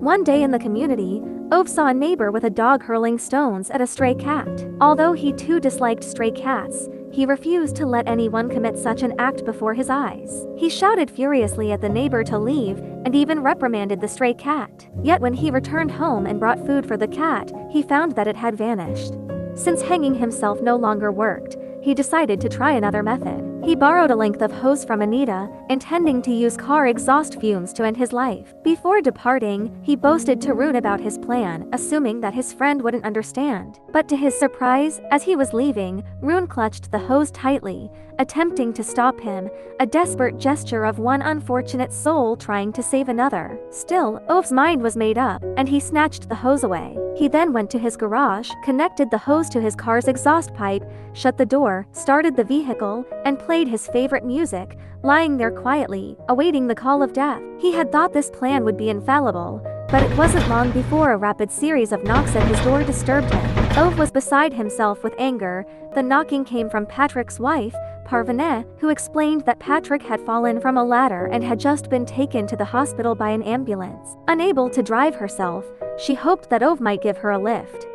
One day in the community, Ove saw a neighbor with a dog hurling stones at a stray cat. Although he too disliked stray cats, he refused to let anyone commit such an act before his eyes. He shouted furiously at the neighbor to leave and even reprimanded the stray cat. Yet when he returned home and brought food for the cat, he found that it had vanished. Since hanging himself no longer worked, he decided to try another method. He borrowed a length of hose from Anita, intending to use car exhaust fumes to end his life. Before departing, he boasted to Rune about his plan, assuming that his friend wouldn't understand. But to his surprise, as he was leaving, Rune clutched the hose tightly, attempting to stop him, a desperate gesture of one unfortunate soul trying to save another. Still, Ove's mind was made up, and he snatched the hose away. He then went to his garage, connected the hose to his car's exhaust pipe, shut the door, started the vehicle, and played his favorite music, lying there quietly, awaiting the call of death. He had thought this plan would be infallible, but it wasn't long before a rapid series of knocks at his door disturbed him. Ove was beside himself with anger. The knocking came from Patrick's wife, Parvane, who explained that Patrick had fallen from a ladder and had just been taken to the hospital by an ambulance. Unable to drive herself, she hoped that Ove might give her a lift.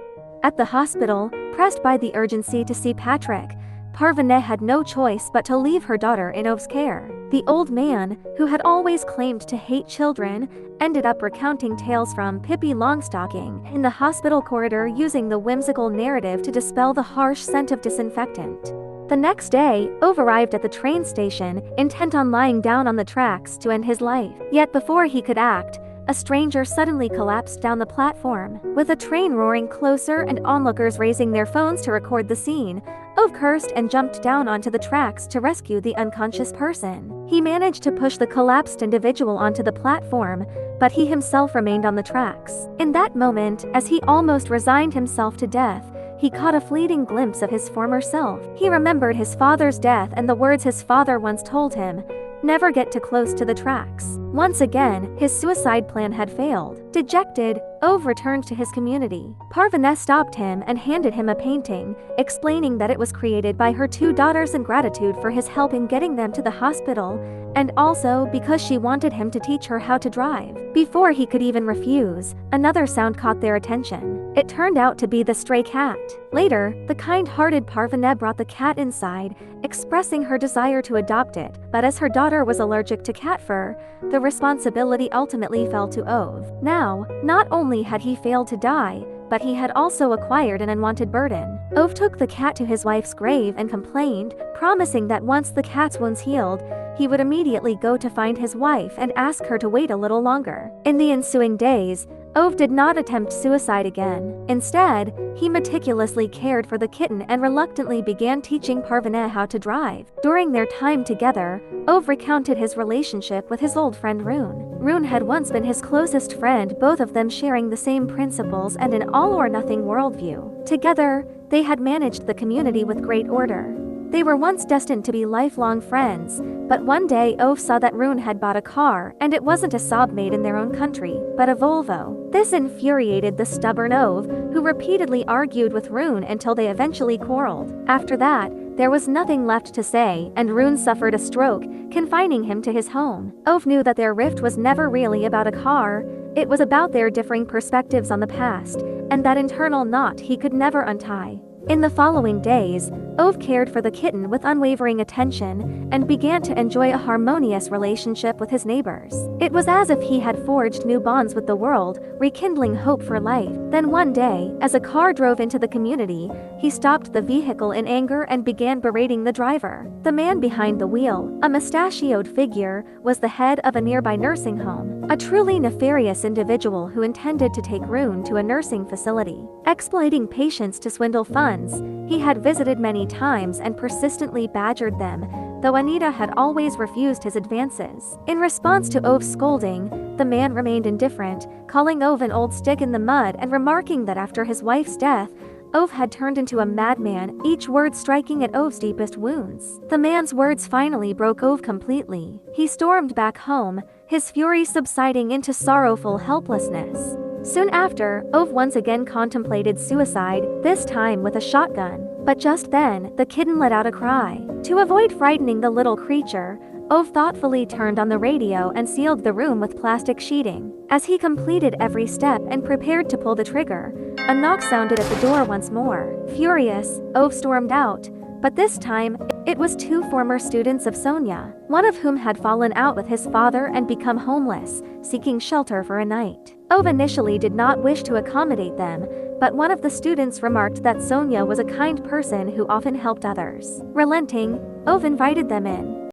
At the hospital, pressed by the urgency to see Patrick, Parvane had no choice but to leave her daughter in Ove's care. The old man, who had always claimed to hate children, ended up recounting tales from Pippi Longstocking in the hospital corridor, using the whimsical narrative to dispel the harsh scent of disinfectant. The next day, Ove arrived at the train station, intent on lying down on the tracks to end his life. Yet before he could act, a stranger suddenly collapsed down the platform. With a train roaring closer and onlookers raising their phones to record the scene, Ove cursed and jumped down onto the tracks to rescue the unconscious person. He managed to push the collapsed individual onto the platform, but he himself remained on the tracks. In that moment, as he almost resigned himself to death, he caught a fleeting glimpse of his former self. He remembered his father's death and the words his father once told him: "Never get too close to the tracks." Once again, his suicide plan had failed. Dejected, Ove returned to his community. Parvane stopped him and handed him a painting, explaining that it was created by her two daughters in gratitude for his help in getting them to the hospital, and also because she wanted him to teach her how to drive. Before he could even refuse, another sound caught their attention. It turned out to be the stray cat. Later, the kind-hearted Parvane brought the cat inside, expressing her desire to adopt it, but as her daughter was allergic to cat fur, the responsibility ultimately fell to Ove. Now, not only had he failed to die, but he had also acquired an unwanted burden. Ove took the cat to his wife's grave and complained, promising that once the cat's wounds healed, he would immediately go to find his wife and ask her to wait a little longer. In the ensuing days, Ove did not attempt suicide again. Instead, he meticulously cared for the kitten and reluctantly began teaching Parvane how to drive. During their time together, Ove recounted his relationship with his old friend Rune. Rune had once been his closest friend, both of them sharing the same principles and an all-or-nothing worldview. Together, they had managed the community with great order. They were once destined to be lifelong friends, but one day Ove saw that Rune had bought a car, and it wasn't a Saab made in their own country, but a Volvo. This infuriated the stubborn Ove, who repeatedly argued with Rune until they eventually quarreled. After that, there was nothing left to say, and Rune suffered a stroke, confining him to his home. Ove knew that their rift was never really about a car, it was about their differing perspectives on the past, and that internal knot he could never untie. In the following days, Ove cared for the kitten with unwavering attention and began to enjoy a harmonious relationship with his neighbors. It was as if he had forged new bonds with the world, rekindling hope for life. Then one day, as a car drove into the community, he stopped the vehicle in anger and began berating the driver. The man behind the wheel, a mustachioed figure, was the head of a nearby nursing home, a truly nefarious individual who intended to take Rune to a nursing facility. Exploiting patients to swindle funds, he had visited many times and persistently badgered them, though Anita had always refused his advances. In response to Ove's scolding, the man remained indifferent, calling Ove an old stick in the mud and remarking that after his wife's death, Ove had turned into a madman, each word striking at Ove's deepest wounds. The man's words finally broke Ove completely. He stormed back home, his fury subsiding into sorrowful helplessness. Soon after, Ove once again contemplated suicide, this time with a shotgun. But just then, the kitten let out a cry. To avoid frightening the little creature, Ove thoughtfully turned on the radio and sealed the room with plastic sheeting. As he completed every step and prepared to pull the trigger, a knock sounded at the door once more. Furious, Ove stormed out, but this time, it was two former students of Sonia, one of whom had fallen out with his father and become homeless, seeking shelter for a night. Ove initially did not wish to accommodate them, but one of the students remarked that Sonia was a kind person who often helped others. Relenting, Ove invited them in.